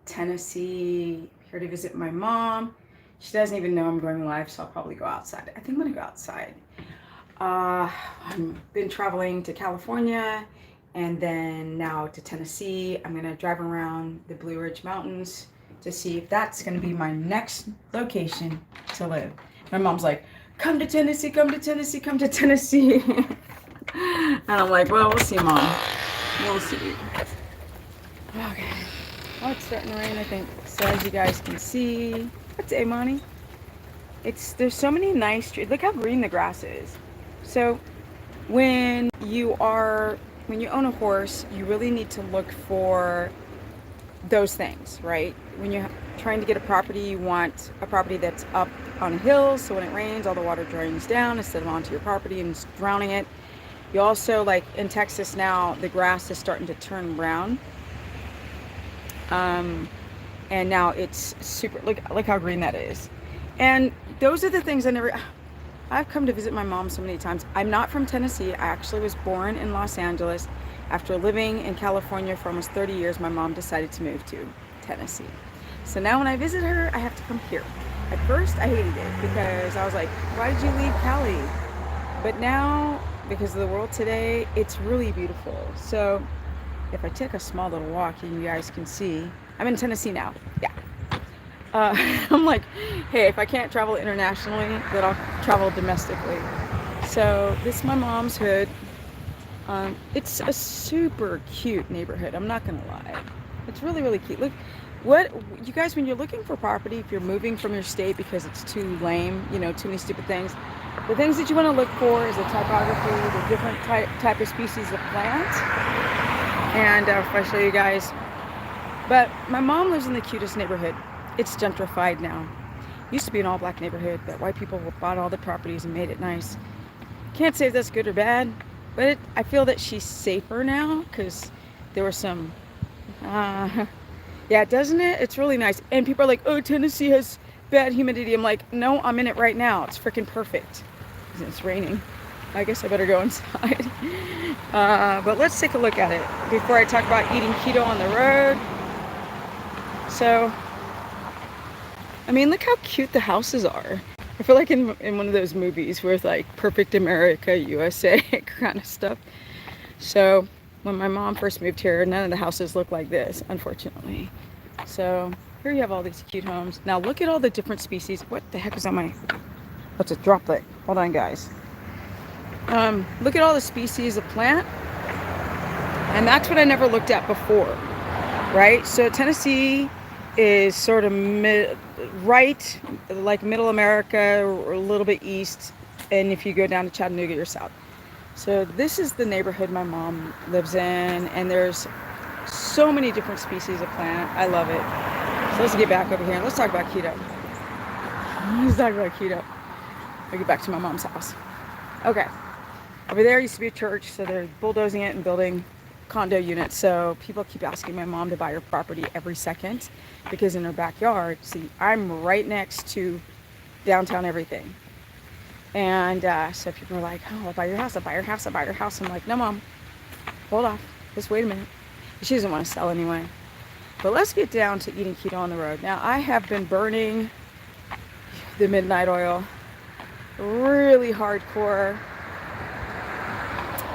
Tennessee, here to visit my mom. She doesn't even know I'm going live, so I'll probably go outside. I think I'm gonna go outside. I've been traveling to California and then now to Tennessee. I'm gonna drive around the Blue Ridge Mountains to see if that's gonna be my next location to live. My mom's like, come to Tennessee, come to Tennessee, come to Tennessee. And I'm like, well, we'll see, Mom. We'll see. Okay. Oh, it's starting to rain, I think. So as you guys can see, what's Amani? There's so many nice trees. Look how green the grass is. So when you own a horse, you really need to look for those things, right? When you're trying to get a property, you want a property that's up on a hill, so when it rains, all the water drains down instead of onto your property and drowning it. You also, like in Texas now, the grass is starting to turn brown. And now it's super, look how green that is. And those are the things I've come to visit my mom so many times. I'm not from Tennessee. I actually was born in Los Angeles. After living in California for almost 30 years, my mom decided to move to Tennessee. So now when I visit her, I have to come here. At first, I hated it because I was like, why did you leave Cali? But now, because of the world today, it's really beautiful. So if I take a small little walk, you guys can see, I'm in Tennessee now. Yeah. I'm like, hey, if I can't travel internationally, then I'll travel domestically. So this is my mom's hood. It's a super cute neighborhood. I'm not gonna lie. It's really, really cute. Look, what you guys, when you're looking for property, if you're moving from your state because it's too lame, too many stupid things, the things that you want to look for is the typography, the different type of species of plant. And if I show you guys, but my mom lives in the cutest neighborhood. It's gentrified now. Used to be an all-black neighborhood, but white people bought all the properties and made it nice. Can't say if that's good or bad, but I feel that she's safer now because there were some, yeah, doesn't it? It's really nice. And people are like, oh, Tennessee has bad humidity. I'm like, no, I'm in it right now. It's freaking perfect. It's raining. I guess I better go inside. But let's take a look at it before I talk about eating keto on the road. So, I mean, look how cute the houses are. I feel like in one of those movies with like Perfect America, USA kind of stuff. So when my mom first moved here, none of the houses looked like this, unfortunately. So here you have all these cute homes. Now look at all the different species. What the heck is on my, what's a droplet? Hold on, guys. Look at all the species of plant. And that's what I never looked at before, right? So Tennessee is sort of right, like middle America, or a little bit east. And if you go down to Chattanooga, you're south. So this is the neighborhood my mom lives in. And there's so many different species of plant. I love it. So let's get back over here and let's talk about keto. Let's talk about keto. I'll get back to my mom's house. Okay. Over there used to be a church, so they're bulldozing it and building condo units. So people keep asking my mom to buy her property every second because in her backyard, see, I'm right next to downtown everything. And so people are like, oh, I'll buy your house, I'll buy your house, I'll buy your house. I'm like, no, Mom, hold off. Just wait a minute. She doesn't want to sell anyway. But let's get down to eating keto on the road. Now, I have been burning the midnight oil really hardcore.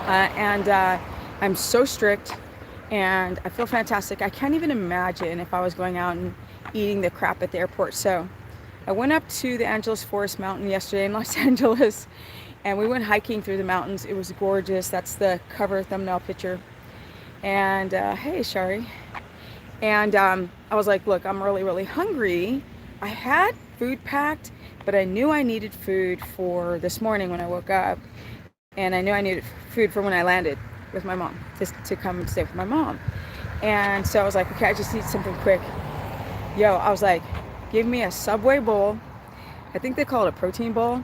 And I'm so strict and I feel fantastic. I can't even imagine if I was going out and eating the crap at the airport. So I went up to the Angeles Forest Mountain yesterday in Los Angeles and we went hiking through the mountains. It was gorgeous. That's the cover thumbnail picture. And hey, Shari. And I was like, look, I'm really, really hungry. I had food packed, but I knew I needed food for this morning when I woke up. And I knew I needed food for when I landed with my mom, just to come and stay with my mom. And so I was like, okay, I just need something quick. I was like, give me a Subway bowl. I think they call it a protein bowl.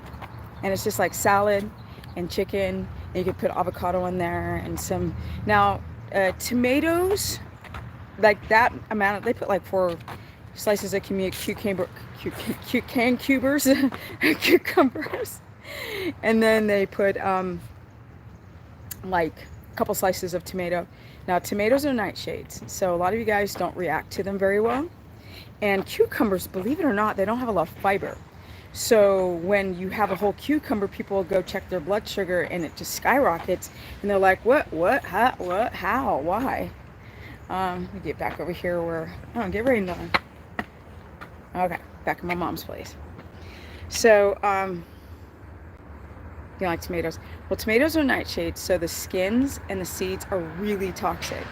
And it's just like salad and chicken. And you could put avocado in there and some, now tomatoes, like that amount, they put like 4 slices of cucumbers. And then they put like couple slices of tomato. Now, tomatoes are nightshades, so a lot of you guys don't react to them very well. And cucumbers, believe it or not, they don't have a lot of fiber. So when you have a whole cucumber, people will go check their blood sugar and it just skyrockets. And they're like, how, why? Let me get back over here where, oh, get rained on. Okay, back in my mom's place. So, you like tomatoes? Well, tomatoes are nightshades, so the skins and the seeds are really toxic.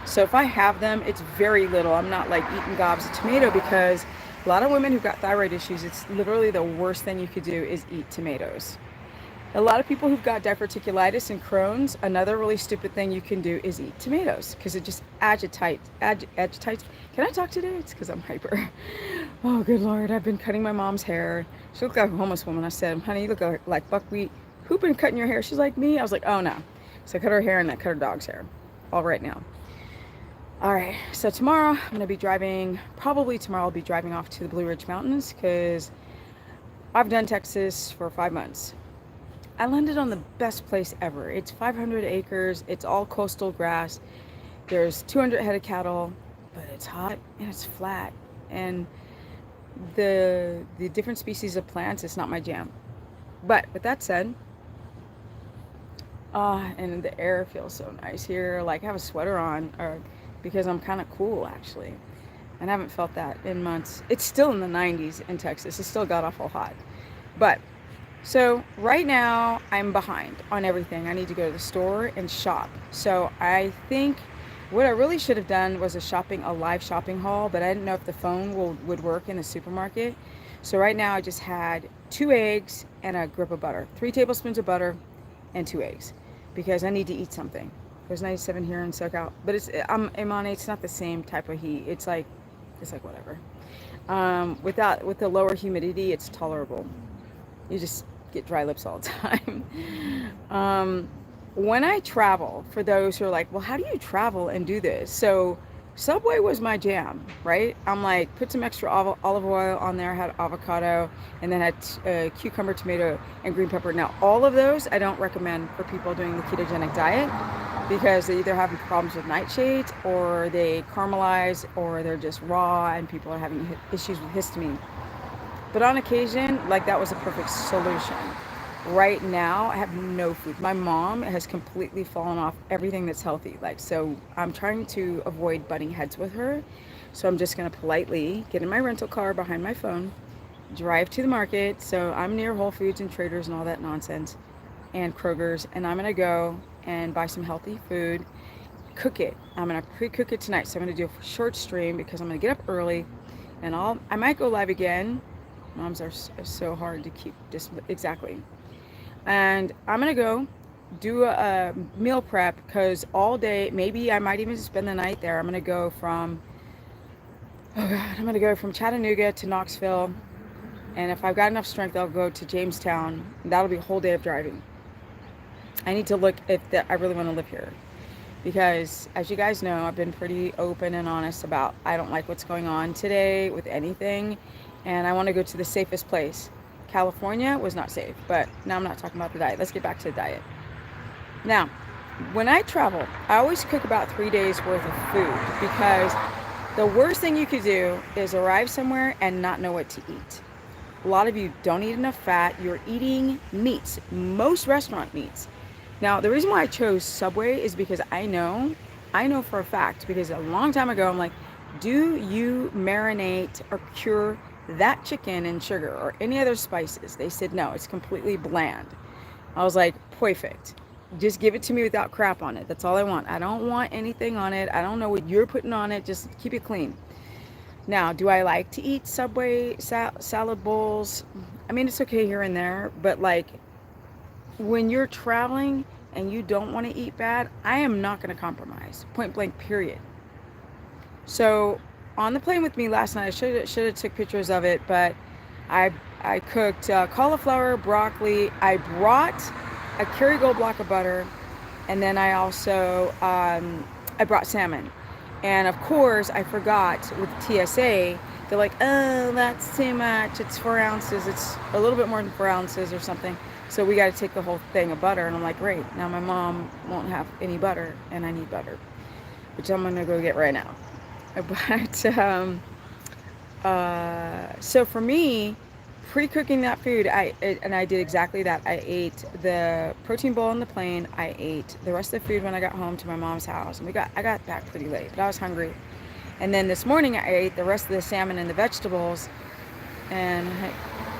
So if I have them, it's very little. I'm not like eating gobs of tomato, because a lot of women who've got thyroid issues, it's literally the worst thing you could do is eat tomatoes. A lot of people who've got diverticulitis and Crohn's, another really stupid thing you can do is eat tomatoes, because it just agitates. Can I talk today? It's because I'm hyper. Oh, good Lord. I've been cutting my mom's hair. She looked like a homeless woman. I said, honey, you look like buckwheat. Who's been cutting your hair? She's like, me. I was like, oh, no. So I cut her hair and I cut her dog's hair. All right now. All right. So tomorrow I'm going to be driving. Probably tomorrow I'll be driving off to the Blue Ridge Mountains, because I've done Texas for 5 months. I landed on the best place ever. It's 500 acres. It's all coastal grass. There's 200 head of cattle, but it's hot and it's flat. And the different species of plants, it's not my jam. But with that said, and the air feels so nice here. Like I have a sweater on, because I'm kind of cool actually. And I haven't felt that in months. It's still in the 90s in Texas. It's still got awful hot. But so right now I'm behind on everything. I need to go to the store and shop. So I think what I really should have done was a live shopping haul, but I didn't know if the phone would work in the supermarket. So right now I just had 2 eggs and a grip of butter, 3 tablespoons of butter and 2 eggs, because I need to eat something. There's 97 here in SoCal, but I'm Imani. It's not the same type of heat. It's like whatever. With the lower humidity, it's tolerable. You just get dry lips all the time. When I travel, for those who are like, well, how do you travel and do this? So Subway was my jam, right? I'm like, put some extra olive oil on there, had avocado, and then had cucumber, tomato, and green pepper. Now, all of those I don't recommend for people doing the ketogenic diet, because they either have problems with nightshades, or they caramelize, or they're just raw, and people are having issues with histamine. But on occasion, like, that was a perfect solution. Right now, I have no food. My mom has completely fallen off everything that's healthy. Like, so I'm trying to avoid butting heads with her. So I'm just going to politely get in my rental car behind my phone, drive to the market. So I'm near Whole Foods and Traders and all that nonsense, and Kroger's. And I'm going to go and buy some healthy food, cook it. I'm going to pre-cook it tonight. So I'm going to do a short stream, because I'm going to get up early, and I might go live again. Moms are so hard to keep exactly. And I'm going to go do a meal prep, because all day, maybe I might even spend the night there. I'm going to go from Chattanooga to Knoxville. And if I've got enough strength, I'll go to Jamestown. That'll be a whole day of driving. I need to look if I really want to live here, because as you guys know, I've been pretty open and honest about I don't like what's going on today with anything, and I want to go to the safest place. California was not safe, but now I'm not talking about the diet. Let's get back to the diet. Now, when I travel, I always cook about 3 days worth of food, because the worst thing you could do is arrive somewhere and not know what to eat. A lot of you don't eat enough fat. You're eating meats, most restaurant meats. Now, the reason why I chose Subway is because I know for a fact, because a long time ago, I'm like, do you marinate or cure that chicken in sugar or any other spices? They said no, it's completely bland. I was like, perfect. Just give it to me without crap on it. That's all I want. I don't want anything on it. I don't know what you're putting on it. Just keep it clean. Now, do I like to eat Subway salad bowls? I mean, it's okay here and there, but like, when you're traveling and you don't want to eat bad, I am not going to compromise. Point blank, period. So on the plane with me last night, I should have took pictures of it, but I cooked cauliflower, broccoli. I brought a Kerrygold block of butter, and then I also I brought salmon. And of course, I forgot with TSA, they're like, oh, that's too much. It's 4 ounces. It's a little bit more than 4 ounces or something. So we got to take the whole thing of butter. And I'm like, great. Now my mom won't have any butter, and I need butter, which I'm going to go get right now. But so for me, pre-cooking that food, I did exactly that. I ate the protein bowl on the plane. I ate the rest of the food when I got home to my mom's house, and I got back pretty late, but I was hungry. And then this morning I ate the rest of the salmon and the vegetables. And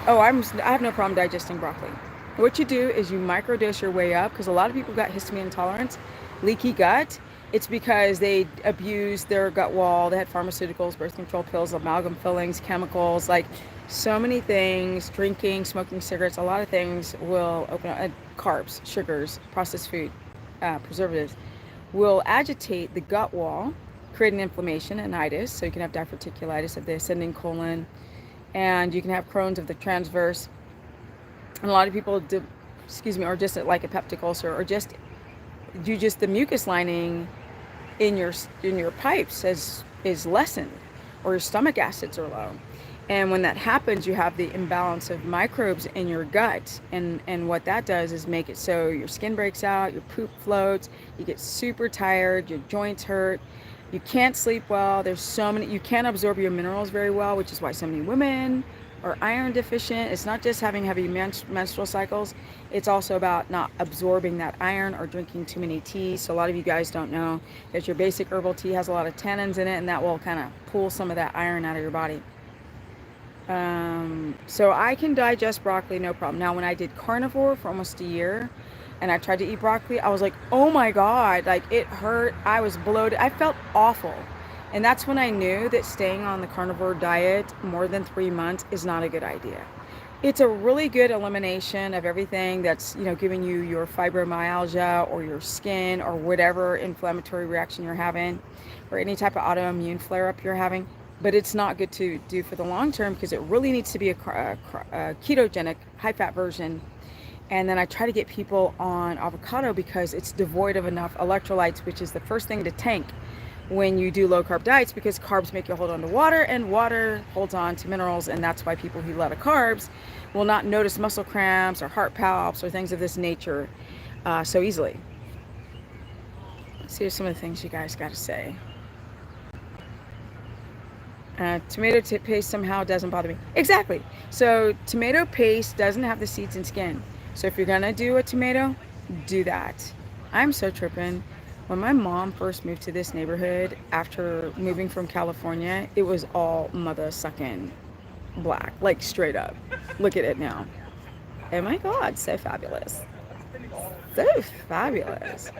I have no problem digesting broccoli. What you do is you microdose your way up, because a lot of people got histamine intolerance, leaky gut. It's because they abused their gut wall. They had pharmaceuticals, birth control pills, amalgam fillings, chemicals, like so many things, drinking, smoking cigarettes, a lot of things will open up, carbs, sugars, processed food, preservatives, will agitate the gut wall, creating inflammation and itis. So you can have diverticulitis of the ascending colon, and you can have Crohn's of the transverse. And a lot of people do, or just like a peptic ulcer, or just the mucus lining in your pipes is lessened, or your stomach acids are low. And when that happens, you have the imbalance of microbes in your gut, and what that does is make it so your skin breaks out, your poop floats, you get super tired, your joints hurt, you can't sleep well. There's so many, you can't absorb your minerals very well, which is why so many women are iron deficient. It's not just having heavy menstrual cycles. It's also about not absorbing that iron or drinking too many teas. So a lot of you guys don't know that your basic herbal tea has a lot of tannins in it, and that will kind of pull some of that iron out of your body. So I can digest broccoli, no problem. Now, when I did carnivore for almost a year, and I tried to eat broccoli, I was like, oh my God, like it hurt. I was bloated. I felt awful. And that's when I knew that staying on the carnivore diet more than 3 months is not a good idea. It's a really good elimination of everything that's, giving you your fibromyalgia or your skin or whatever inflammatory reaction you're having, or any type of autoimmune flare-up you're having. But it's not good to do for the long term, because it really needs to be a ketogenic, high-fat version. And then I try to get people on avocado because it's devoid of enough electrolytes, which is the first thing to tank when you do low carb diets, because carbs make you hold on to water, and water holds on to minerals. And that's why people who eat a lot of carbs will not notice muscle cramps or heart palps or things of this nature so easily. Let's see some of the things you guys got to say. Tomato paste somehow doesn't bother me. Exactly. So tomato paste doesn't have the seeds and skin. So if you're gonna do a tomato, do that. I'm so tripping. When my mom first moved to this neighborhood after moving from California, it was all mother sucking black, like straight up. Look at it now. Oh my God, so fabulous. So fabulous.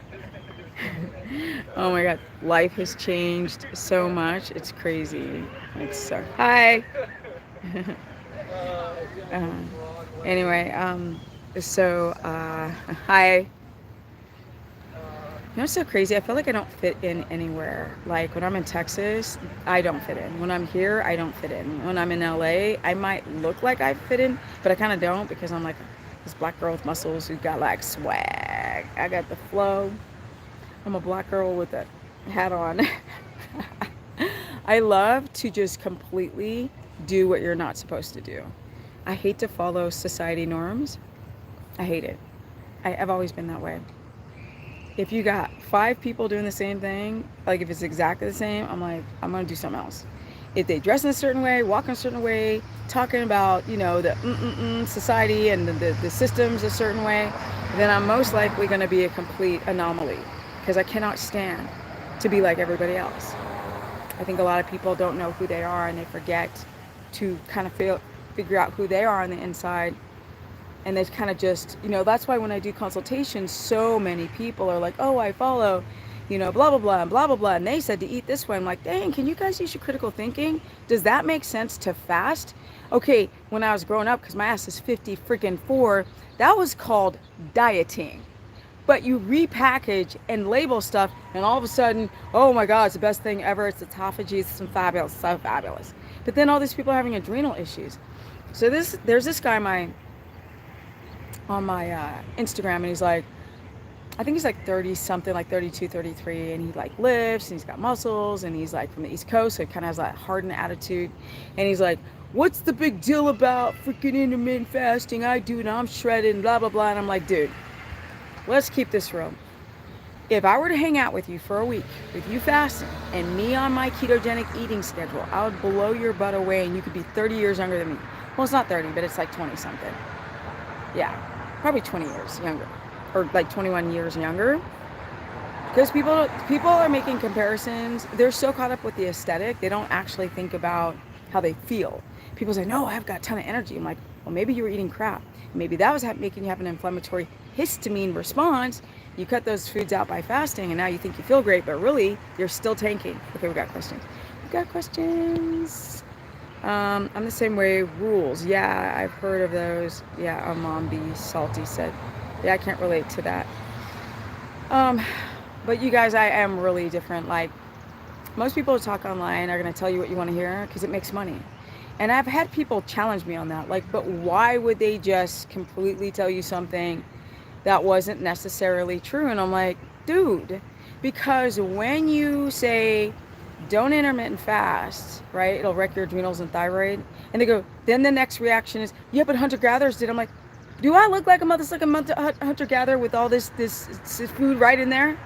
Oh my God, life has changed so much. It's crazy. It's so, hi. Anyway, so, hi. You know what's so crazy? I feel like I don't fit in anywhere. Like when I'm in Texas, I don't fit in. When I'm here, I don't fit in. When I'm in LA, I might look like I fit in, but I kind of don't, because I'm like this black girl with muscles who got like swag. I got the flow. I'm a black girl with a hat on. I love to just completely do what you're not supposed to do. I hate to follow society norms. I hate it. I've always been that way. If you got 5 people doing the same thing, like if it's exactly the same, I'm like, I'm going to do something else. If they dress in a certain way, walk in a certain way, talking about, the society and the systems a certain way, then I'm most likely going to be a complete anomaly, because I cannot stand to be like everybody else. I think a lot of people don't know who they are, and they forget to kind of figure out who they are on the inside. And they kind of just, that's why when I do consultations, so many people are like, oh, I follow, blah, blah, blah, and blah, blah, blah. And they said to eat this way. I'm like, dang, can you guys use your critical thinking? Does that make sense to fast? Okay, when I was growing up, because my ass is 54, that was called dieting. But you repackage and label stuff, and all of a sudden, oh my God, it's the best thing ever. It's autophagy, it's so fabulous. But then all these people are having adrenal issues. So there's this guy on my Instagram, and he's like, I think he's like 30 something, like 32, 33, and he like lifts, and he's got muscles, and he's like from the East Coast, so he kind of has that hardened attitude. And he's like, what's the big deal about freaking intermittent fasting? I do it, I'm shredded and blah, blah, blah. And I'm like, dude, let's keep this real. If I were to hang out with you for a week, with you fasting, and me on my ketogenic eating schedule, I would blow your butt away and you could be 30 years younger than me. Well, it's not 30, but it's like 20 something. Yeah, probably 20 years younger. Or like 21 years younger. Because people are making comparisons. They're so caught up with the aesthetic, they don't actually think about how they feel. People say, no, I've got a ton of energy. I'm like, well, maybe you were eating crap. Maybe that was making you have an inflammatory histamine response. You cut those foods out by fasting, and now you think you feel great, but really, you're still tanking. Okay, we got questions. I'm the same way. Rules. Yeah, I've heard of those. Yeah, our mom be salty said. Yeah, I can't relate to that. But you guys, I am really different. Like, most people who talk online are going to tell you what you want to hear because it makes money. And I've had people challenge me on that. Like, but why would they just completely tell you something that wasn't necessarily true? And I'm like, dude, because when you say, don't intermittent fast, right? It'll wreck your adrenals and thyroid. And they go, then the next reaction is, yeah, but hunter-gatherers did. I'm like, do I look like a hunter-gatherer with all this food right in there?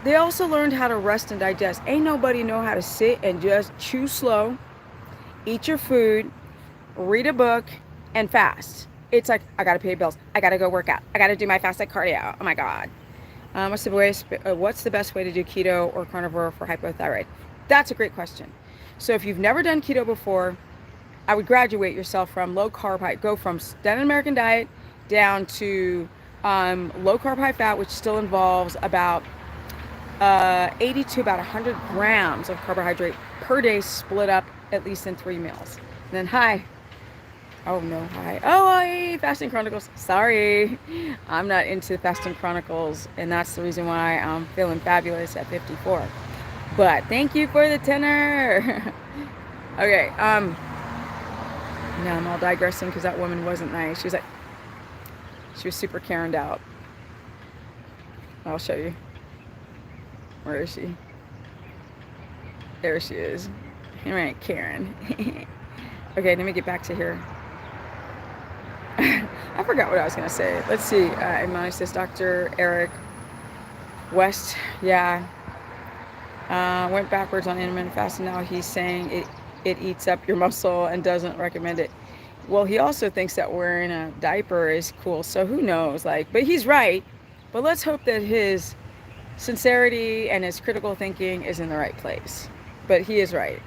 They also learned how to rest and digest. Ain't nobody know how to sit and just chew slow, eat your food, read a book, and fast. It's like, I gotta pay bills. I gotta go work out. I gotta do my fasted cardio. Oh my God. What's the best way to do keto or carnivore for hypothyroid? That's a great question. So if you've never done keto before, I would graduate yourself from low carb high, go from standard American diet down to low carb high fat, which still involves about 80 to about 100 grams of carbohydrate per day, split up at least in 3 meals. And then hi. Oh no, hi. Oh, hey, Fasting Chronicles. Sorry, I'm not into Fasting Chronicles, and that's the reason why I'm feeling fabulous at 54. But thank you for the tenor. Okay, now I'm all digressing because that woman wasn't nice. She was super Karen'd out. I'll show you. Where is she? There she is. All right, Karen. Okay, let me get back to here. I forgot what I was going to say. Let's see. Imani says, Dr. Eric West, yeah, went backwards on intermittent fasting. Now he's saying it eats up your muscle and doesn't recommend it. Well, he also thinks that wearing a diaper is cool. So who knows? Like, but he's right. But let's hope that his sincerity and his critical thinking is in the right place. But he is right.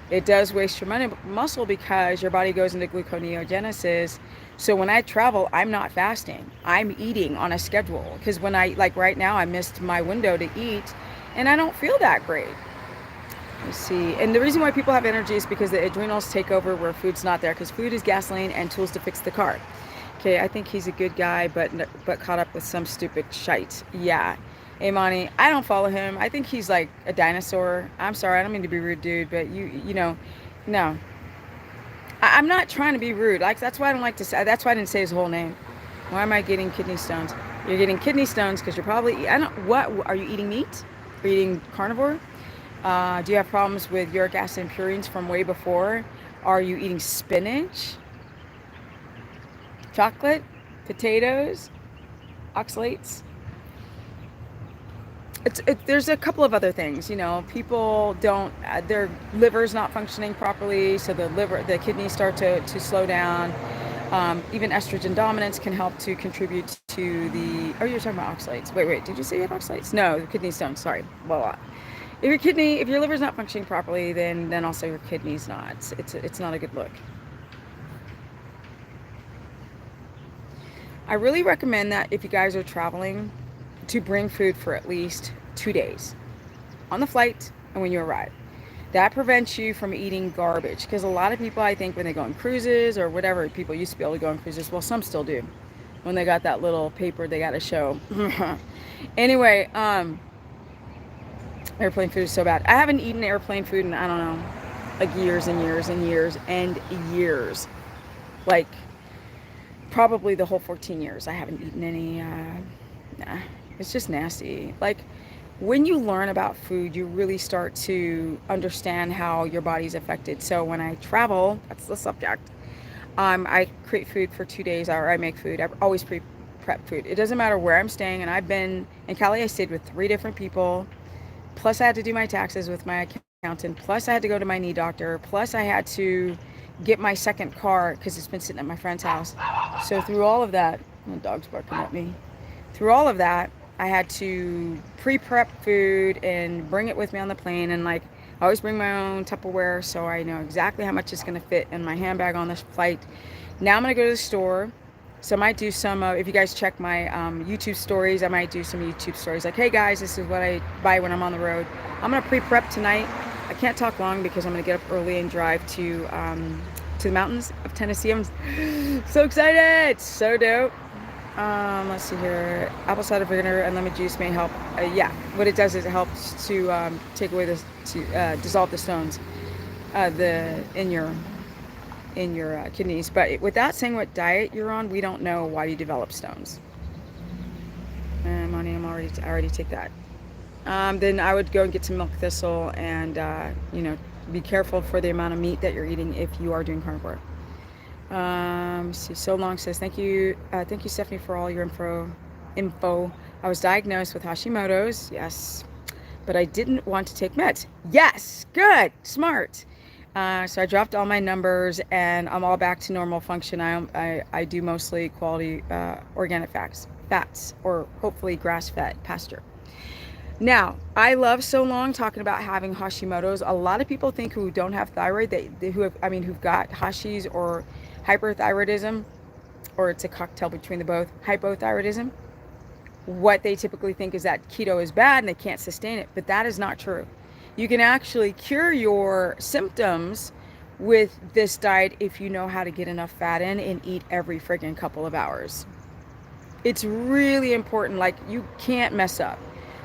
It does waste your muscle because your body goes into gluconeogenesis. So when I travel, I'm not fasting. I'm eating on a schedule. Because when like right now, I missed my window to eat and I don't feel that great. Let's see. And the reason why people have energy is because the adrenals take over where food's not there. Because food is gasoline and tools to fix the car. Okay, I think he's a good guy, but caught up with some stupid shite. Yeah. Imani, I don't follow him. I think he's like a dinosaur. I'm sorry, I don't mean to be rude, dude, but you know, no. I'm not trying to be rude. Like, that's why I don't like to say, that's why I didn't say his whole name. Why am I getting kidney stones? You're getting kidney stones because you're probably, what, are you eating meat? Are you eating carnivore? Do you have problems with uric acid and purines from way before? Are you eating spinach? Chocolate? Potatoes? Oxalates? There's a couple of other things, you know. People don't, their liver's not functioning properly, so the kidneys start to slow down. Even estrogen dominance can help to contribute to the, oh, you're talking about oxalates. Wait, did you say you have oxalates? No, kidney stones, sorry. Well, if your liver's not functioning properly, then also your kidney's not. It's not a good look. I really recommend that if you guys are traveling, to bring food for at least 2 days on the flight and when you arrive. That prevents you from eating garbage, because a lot of people, I think, when they go on cruises or whatever, people used to be able to go on cruises, well, some still do, when they got that little paper they got to show. Anyway, airplane food is so bad. I haven't eaten airplane food in, I don't know, like years and years and years and years. Like probably the whole 14 years I haven't eaten any. Nah, it's just nasty. Like, when you learn about food, you really start to understand how your body's affected. So when I travel, that's the subject. I create food for 2 days, or I make food. I always prep food. It doesn't matter where I'm staying. And I've been in Cali. I stayed with 3 different people. Plus, I had to do my taxes with my accountant. Plus, I had to go to my knee doctor. Plus, I had to get my second car because it's been sitting at my friend's house. So through all of that, the dog's barking at me. Through all of that, I had to pre-prep food and bring it with me on the plane. And like, I always bring my own Tupperware, so I know exactly how much is going to fit in my handbag on this flight. Now I'm going to go to the store. So I might do some, if you guys check my YouTube stories, I might do some YouTube stories like, hey guys, this is what I buy when I'm on the road. I'm going to pre-prep tonight. I can't talk long because I'm going to get up early and drive to the mountains of Tennessee. I'm so excited. So dope. Let's see here. Apple cider vinegar and lemon juice may help. Yeah, what it does is it helps to take away dissolve the stones in your kidneys. But without saying what diet you're on, we don't know why you develop stones. Money, I already take that. Then I would go and get some milk thistle and be careful for the amount of meat that you're eating if you are doing carnivore. See, So Long says, thank you Stephanie for all your info. I was diagnosed with Hashimoto's, yes, but I didn't want to take meds. Yes, good, smart. So I dropped all my numbers and I'm all back to normal function. I do mostly quality organic fats, or hopefully grass-fed pasture. Now, I love So Long talking about having Hashimoto's. A lot of people think who don't have thyroid, who've got Hashis or hyperthyroidism, or it's a cocktail between the both, hypothyroidism. What they typically think is that keto is bad and they can't sustain it, but that is not true. You can actually cure your symptoms with this diet if you know how to get enough fat in and eat every friggin' couple of hours. It's really important. Like, you can't mess up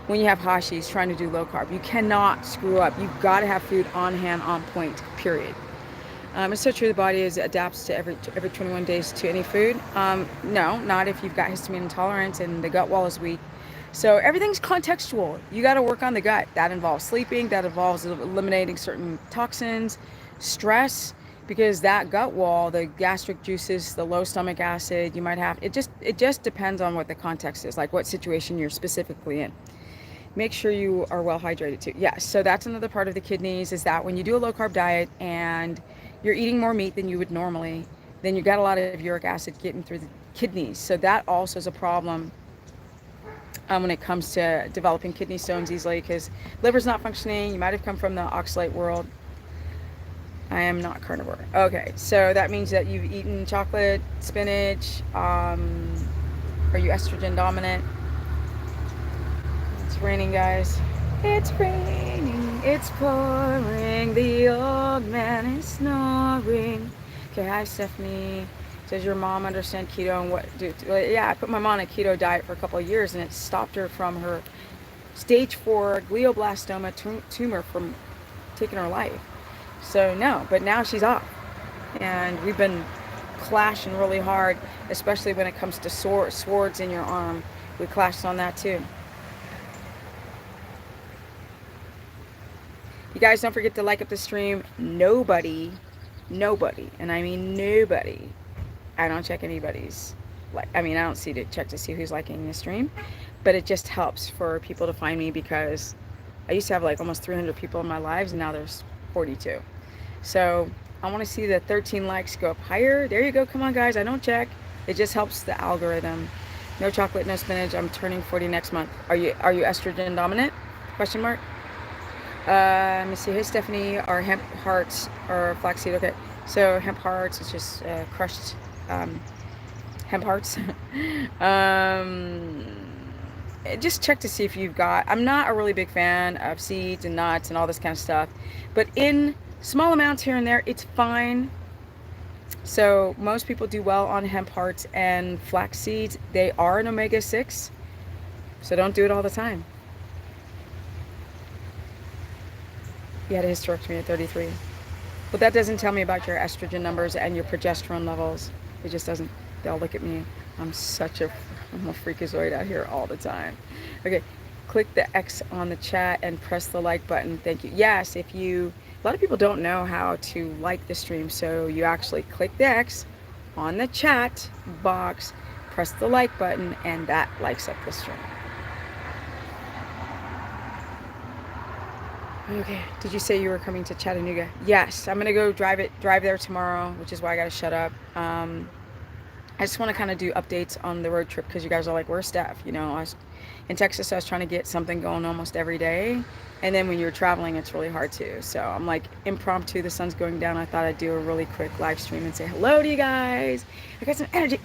when you have Hashis trying to do low carb. You cannot screw up. You've got to have food on hand, on point, period. It's so true the body adapts to every 21 days to any food. No, not if you've got histamine intolerance and the gut wall is weak. So everything's contextual. You got to work on the gut. That involves sleeping. That involves eliminating certain toxins, stress, because that gut wall, the gastric juices, the low stomach acid, you might have, it just depends on what the context is, like what situation you're specifically in. Make sure you are well hydrated too. Yes, so that's another part of the kidneys, is that when you do a low carb diet and you're eating more meat than you would normally, then you got a lot of uric acid getting through the kidneys. So that also is a problem when it comes to developing kidney stones easily, because liver's not functioning. You might have come from the oxalate world. I am not carnivore. Okay, so that means that you've eaten chocolate, spinach. Are you estrogen dominant? It's raining, guys. It's raining, it's pouring, the old man is snoring. Okay, hi Stephanie. Does your mom understand keto and what do? Yeah, I put my mom on a keto diet for a couple of years and it stopped her from her stage 4 glioblastoma tumor from taking her life. So no, but now she's off. And we've been clashing really hard, especially when it comes to swords in your arm. We clashed on that too. You guys don't forget to like up the stream. Nobody, and I mean nobody, I don't check anybody's, I don't check to see who's liking the stream, but it just helps for people to find me, because I used to have like almost 300 people in my lives and now there's 42. So I want to see the 13 likes go up higher. There you go. Come on guys, I don't check. It just helps the algorithm. No chocolate, no spinach. I'm turning 40 next month. Are you estrogen dominant? Question mark. Let me see. Hey Stephanie, are hemp hearts or flaxseed? Okay, so hemp hearts is just crushed hemp hearts. Just check to see if you've got, I'm not a really big fan of seeds and nuts and all this kind of stuff, but in small amounts here and there, it's fine. So most people do well on hemp hearts and flax seeds. They are an omega-6, so don't do it all the time. You had a hysterectomy at 33. But that doesn't tell me about your estrogen numbers and your progesterone levels. It just doesn't. They'll look at me. I'm a freakazoid out here all the time. Okay, click the X on the chat and press the like button. Thank you. Yes, if you, a lot of people don't know how to like the stream, so you actually click the X on the chat box, press the like button, and that likes up the stream. Okay, did you say you were coming to Chattanooga? Yes, I'm gonna go drive there tomorrow, which is why I gotta shut up. I just want to kind of do updates on the road trip because you guys are like, where's Steph? You know, in Texas, I was trying to get something going almost every day. And then when you're traveling, it's really hard to. So I'm like, impromptu, the sun's going down. I thought I'd do a really quick live stream and say hello to you guys. I got some energy.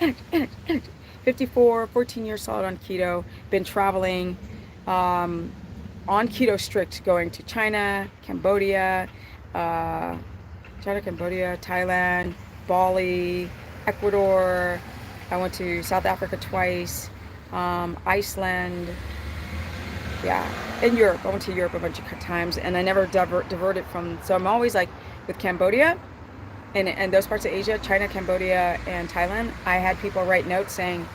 54, 14 years solid on keto. Been traveling on keto strict, going to China, Cambodia, Thailand, Bali, Ecuador. I went to South Africa twice, Iceland, yeah, in Europe. I went to Europe a bunch of times, and I never diverted from, so I'm always like with Cambodia and those parts of Asia, China, Cambodia, and Thailand. I had people write notes saying,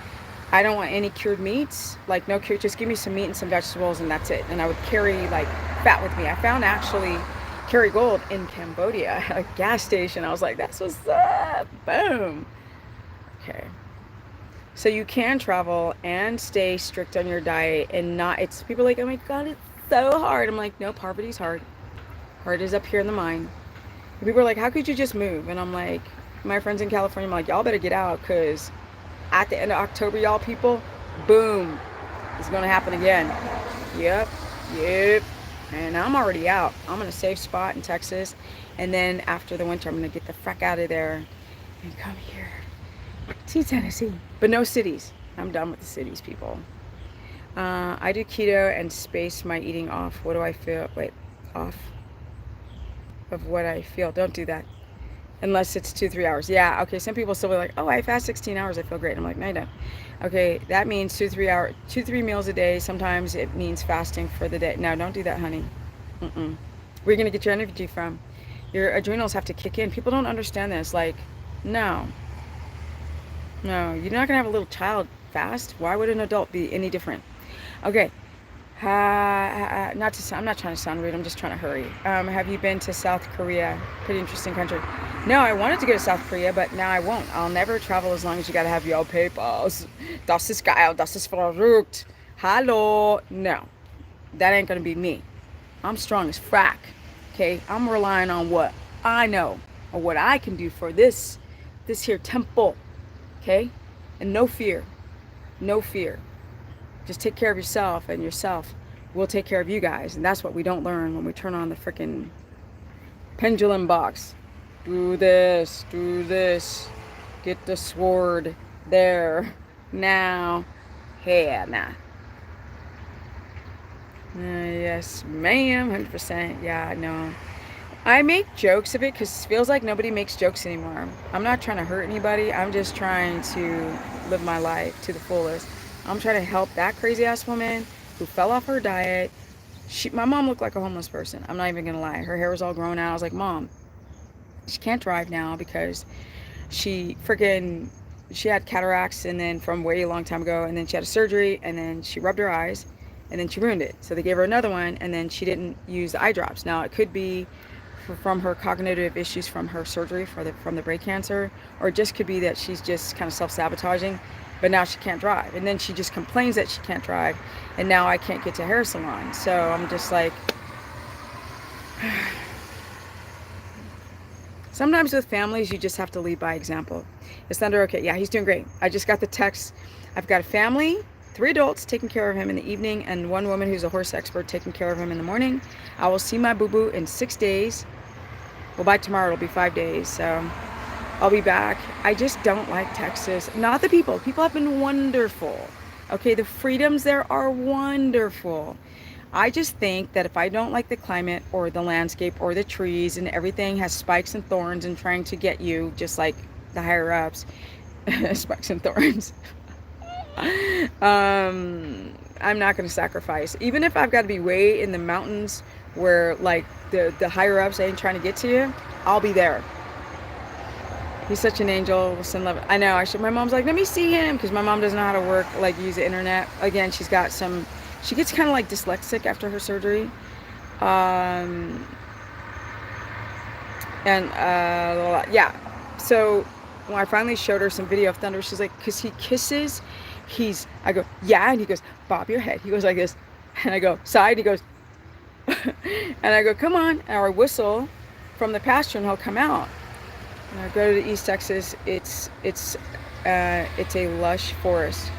I don't want any cured meats, like no cured, just give me some meat and some vegetables and that's it. And I would carry like fat with me. I found actually Kerrygold in Cambodia at a gas station. I was like, that's what's up, boom. Okay, so you can travel and stay strict on your diet and not, it's people are like, oh my God, it's so hard. I'm like, no, poverty's hard. Hard is up here in the mind. And people are like, how could you just move? And I'm like, my friends in California, I'm like, y'all better get out, because at the end of October, y'all people, boom, it's gonna happen again. Yep. And I'm already out. I'm in a safe spot in Texas, and then after the winter, I'm gonna get the frick out of there and come here to Tennessee, but no cities. I'm done with the cities, people. I do keto and space my eating off. What do I feel? Wait, off of what I feel. Don't do that unless it's 2-3 hours. Yeah, okay, some people still be like, oh, I fast 16 hours, I feel great. I'm like, no, I don't. Okay, that means 2-3 meals a day. Sometimes it means fasting for the day. No, don't do that, honey. Where are you gonna get your energy from? Your adrenals have to kick in. People don't understand this. Like, no, you're not gonna have a little child fast. Why would an adult be any different? Okay, I'm not trying to sound rude, I'm just trying to hurry. Have you been to South Korea? Pretty interesting country. No, I wanted to go to South Korea, but now I won't. I'll never travel as long as you gotta have your papers. Das ist geil, das ist verrückt. Hallo. No, that ain't gonna be me. I'm strong as frack. Okay, I'm relying on what I know or what I can do for this here temple. Okay, and no fear. Just take care of yourself, and yourself will take care of you guys. And that's what we don't learn when we turn on the freaking pendulum box. Do this, get the sword there, now, here, now. Yes, ma'am, 100%. Yeah, no. I make jokes of it because it feels like nobody makes jokes anymore. I'm not trying to hurt anybody. I'm just trying to live my life to the fullest. I'm trying to help that crazy ass woman who fell off her diet. My mom looked like a homeless person. I'm not even gonna lie. Her hair was all grown out. I was like, Mom, she can't drive now because she had cataracts, and then from way a long time ago, and then she had a surgery, and then she rubbed her eyes, and then she ruined it. So they gave her another one, and then she didn't use the eye drops. Now it could be from her cognitive issues from her surgery from the brain cancer, or it just could be that she's just kind of self-sabotaging, but now she can't drive, and then she just complains that she can't drive, and now I can't get to hair salon. So I'm just like, sometimes with families you just have to lead by example. Is Thunder okay? Yeah, he's doing great. I just got the text. I've got a family, 3 adults taking care of him in the evening, and 1 woman who's a horse expert taking care of him in the morning. I will see my boo-boo in 6 days. Well, by tomorrow it'll be 5 days, so I'll be back. I just don't like Texas. Not the people. People have been wonderful. Okay, the freedoms there are wonderful. I just think that if I don't like the climate or the landscape or the trees and everything has spikes and thorns and trying to get you, just like the higher ups, spikes and thorns. I'm not going to sacrifice. Even if I've got to be way in the mountains where like the higher ups ain't trying to get to you, I'll be there. He's such an angel. We'll send love. I know. My mom's like, let me see him, because my mom doesn't know how to work, like use the internet. Again, she's got some She gets kind of like dyslexic after her surgery. Um, and yeah. So when I finally showed her some video of Thunder, she's like, because he kisses, I go, yeah, and he goes, bob your head. He goes like this, and I go, side. He goes, and I go, come on, or I whistle from the pasture, and he'll come out. And I go to East Texas. It's a lush forest.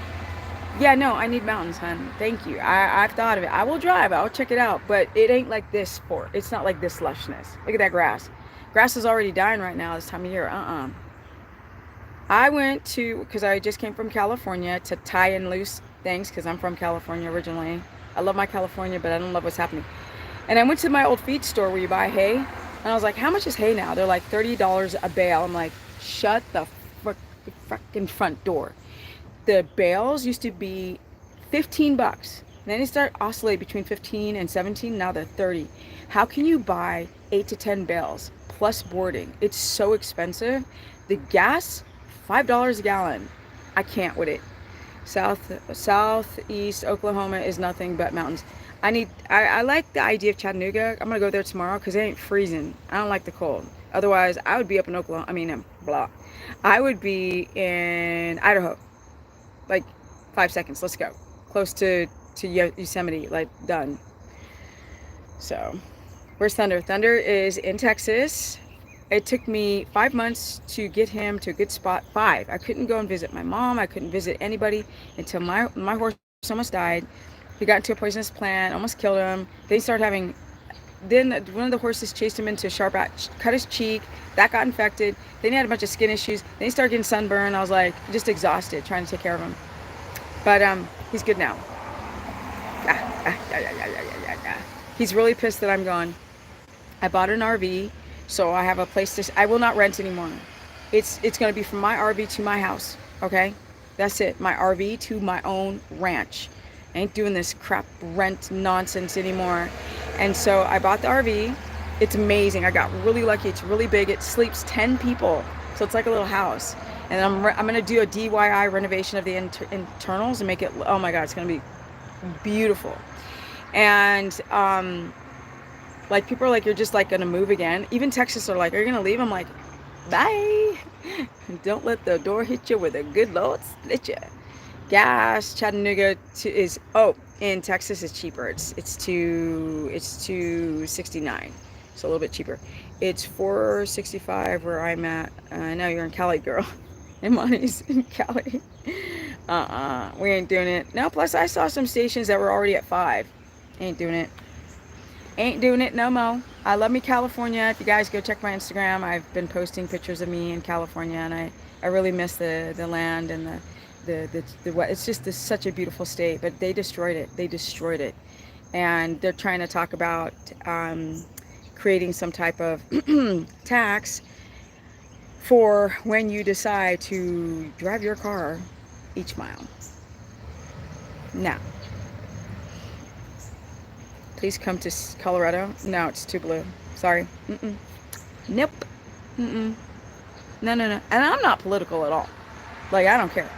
Yeah, no, I need mountains, hon. Thank you. I've thought of it. I will drive. I'll check it out. But it ain't like this it's not like this lushness. Look at that grass. Grass is already dying right now this time of year. I went to, because I just came from California, to tie in loose things, because I'm from California originally. I love my California, but I don't love what's happening. And I went to my old feed store where you buy hay. And I was like, how much is hay now? They're like $30 a bale. I'm like, shut the fucking front door. The bales used to be 15 bucks. Then they start oscillate between 15 and 17. Now they're 30. How can you buy 8 to 10 bales plus boarding? It's so expensive. The gas, $5 a gallon. I can't with it. Southeast Oklahoma is nothing but mountains. I like the idea of Chattanooga. I'm gonna go there tomorrow because it ain't freezing. I don't like the cold. Otherwise, I would be up in Oklahoma. I would be in Idaho. Like 5 seconds. Let's go. Close to Yosemite. Like done. So, where's Thunder? Thunder is in Texas. It took me 5 months to get him to a good spot. 5. I couldn't go and visit my mom. I couldn't visit anybody until my horse almost died. He got into a poisonous plant, almost killed him. Then one of the horses chased him into a sharp cut his cheek. That got infected. Then he had a bunch of skin issues. Then he started getting sunburn. I was like, just exhausted trying to take care of him. But he's good now. He's really pissed that I'm gone. I bought an RV, so I have a place to. I will not rent anymore. It's going to be from my RV to my house. Okay, that's it. My RV to my own ranch. I ain't doing this crap rent nonsense anymore. And so I bought the RV. It's amazing. I got really lucky. It's really big. It sleeps 10 people. So it's like a little house. And I'm going to do a DIY renovation of the internals and make it, oh my God, it's going to be beautiful. And like people are like, you're just like going to move again. Even Texas are like, are you going to leave? I'm like, bye. Don't let the door hit you with a good Lord split you. Gas, Chattanooga in Texas is cheaper. It's $2.69, so a little bit cheaper. It's $4.65 where I'm at. I know you're in Cali, girl. And Monty's in Cali. We ain't doing it. No, plus I saw some stations that were already at 5. Ain't doing it. Ain't doing it no more. I love me California. If you guys go check my Instagram, I've been posting pictures of me in California, and I really miss the land and the it's just such a beautiful state, but they destroyed it. And they're trying to talk about creating some type of tax for when you decide to drive your car each mile. Now, please come to Colorado. No, it's too blue. Sorry. Nope. No. And I'm not political at all. Like, I don't care.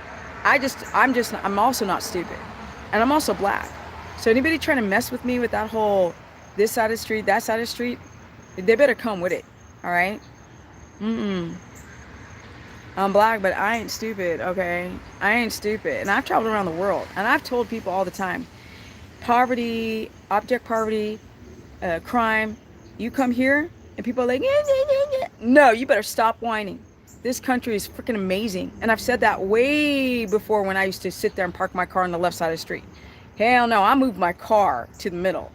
I'm also not stupid. And I'm also black. So anybody trying to mess with me with that whole this side of the street, that side of the street, they better come with it. All right? I'm black, but I ain't stupid, okay? I ain't stupid. And I've traveled around the world. And I've told people all the time, poverty, abject poverty, crime, you come here and people are like, no, you better stop whining. This country is freaking amazing. And I've said that way before when I used to sit there and park my car on the left side of the street. Hell no, I moved my car to the middle.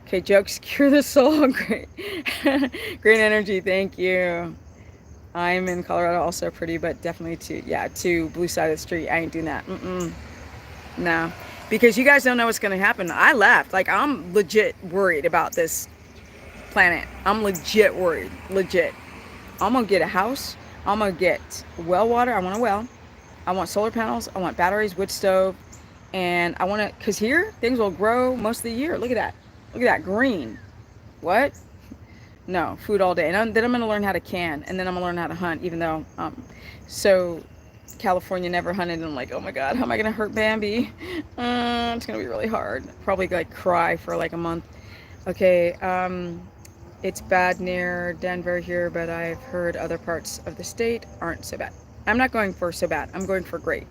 Okay, jokes cure the soul. Great. Great energy, thank you. I'm in Colorado, also pretty, but definitely to blue side of the street. I ain't doing that. No. Because you guys don't know what's going to happen. I left. Like, I'm legit worried about this planet. I'm legit worried. Legit. I'm going to get a house. I'm going to get well water. I want a well. I want solar panels. I want batteries, wood stove. And I want to, because here, things will grow most of the year. Look at that. Look at that green. What? No, food all day. And then I'm going to learn how to can. And then I'm going to learn how to hunt, even though, so California never hunted, and I'm like, oh my god, how am I gonna hurt Bambi? It's gonna be really hard. Probably like cry for like a month. Okay, it's bad near Denver here, but I've heard other parts of the state aren't so bad. I'm not going for so bad. I'm going for great.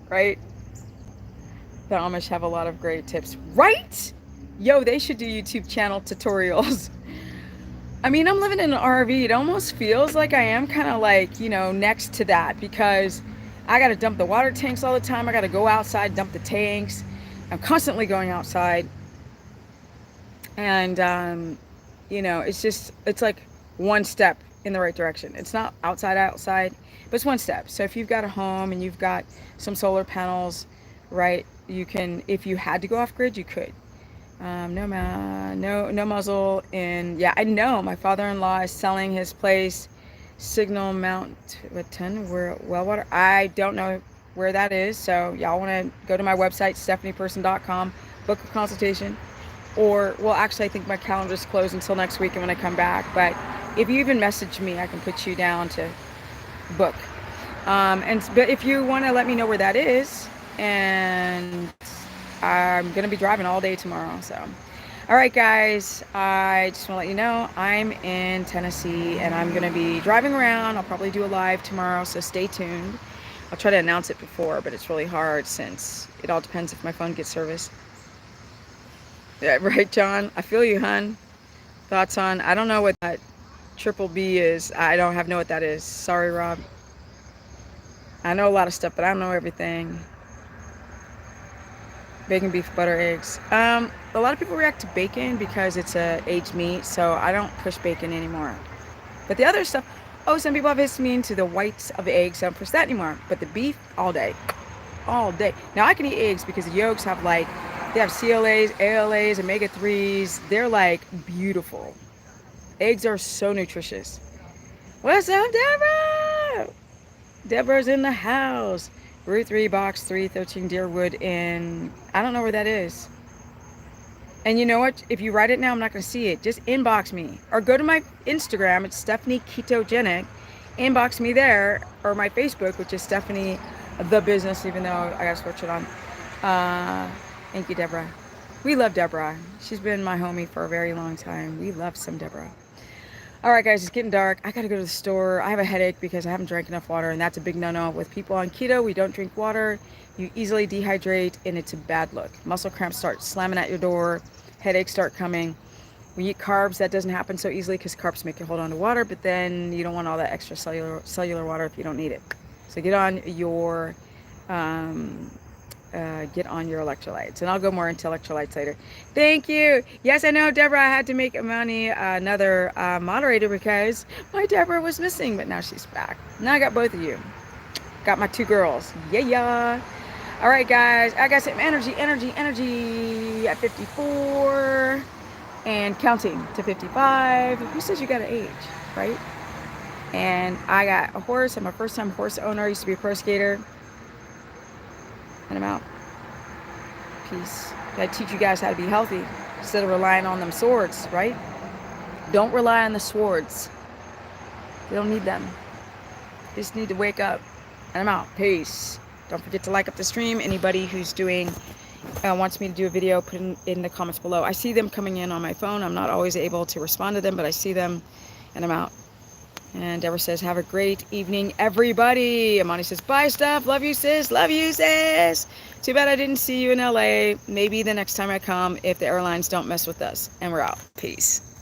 Right? The Amish have a lot of great tips. Right? Yo, they should do YouTube channel tutorials. I mean, I'm living in an RV. It almost feels like I am kind of like, you know, next to that, because I got to dump the water tanks all the time. I got to go outside, dump the tanks. I'm constantly going outside. And, you know, it's like one step in the right direction. It's not outside, but it's one step. So if you've got a home and you've got some solar panels, right, you can, if you had to go off grid, you could. No muzzle in, yeah, I know my father-in-law is selling his place, Signal Mountain, where well water. I don't know where that is, so y'all want to go to my website, stephanieperson.com, book a consultation, or, well, actually I think my calendar's closed until next week and when I come back, but if you even message me, I can put you down to book. But if you want to let me know where that is, and I'm going to be driving all day tomorrow. So, all right, guys, I just want to let you know I'm in Tennessee and I'm going to be driving around. I'll probably do a live tomorrow, so stay tuned. I'll try to announce it before, but it's really hard since it all depends if my phone gets service. Yeah, right, John? I feel you, hun. Thoughts on, I don't know what that triple B is. I don't know what that is. Sorry, Rob. I know a lot of stuff, but I don't know everything. Bacon, beef, butter, eggs. A lot of people react to bacon because it's a aged meat, so I don't push bacon anymore. But the other stuff, oh, some people have histamine to the whites of eggs, so I don't push that anymore. But the beef, all day. All day. Now I can eat eggs because the yolks have they have CLAs, ALAs, omega-3s. They're like beautiful. Eggs are so nutritious. What's up, Deborah? Deborah's in the house. Route 3, Box 313, Deerwood in, I don't know where that is. And you know what? If you write it now, I'm not going to see it. Just inbox me. Or go to my Instagram. It's Stephanie Ketogenic. Inbox me there. Or my Facebook, which is Stephanie The Business, even though I got to switch it on. Thank you, Deborah. We love Deborah. She's been my homie for a very long time. We love some Deborah. All right, guys, it's getting dark. I got to go to the store. I have a headache because I haven't drank enough water, and that's a big no-no. With people on keto, we don't drink water. You easily dehydrate, and it's a bad look. Muscle cramps start slamming at your door. Headaches start coming. When you eat carbs, that doesn't happen so easily because carbs make you hold on to water, but then you don't want all that extra cellular water if you don't need it. So get on your electrolytes, and I'll go more into electrolytes later. Thank you. Yes, I know, Deborah, I had to make Amani another moderator because my Deborah was missing, but now she's back. Now I got both of you. Got my two girls. Yeah. All right, guys, I got some energy at 54 and counting to 55. Who says you got to age, right? And I got a horse. I'm a first-time horse owner. I used to be a pro skater. And I'm out. Peace. I teach you guys how to be healthy instead of relying on them swords, right? Don't rely on the swords. You don't need them. You just need to wake up. And I'm out. Peace. Don't forget to like up the stream. Anybody who's wants me to do a video, put in the comments below. I see them coming in on my phone. I'm not always able to respond to them, but I see them, and I'm out. And Deborah says, have a great evening, everybody. Amani says, bye, Steph. Love you, sis. Love you, sis. Too bad I didn't see you in LA. Maybe the next time I come if the airlines don't mess with us. And we're out. Peace.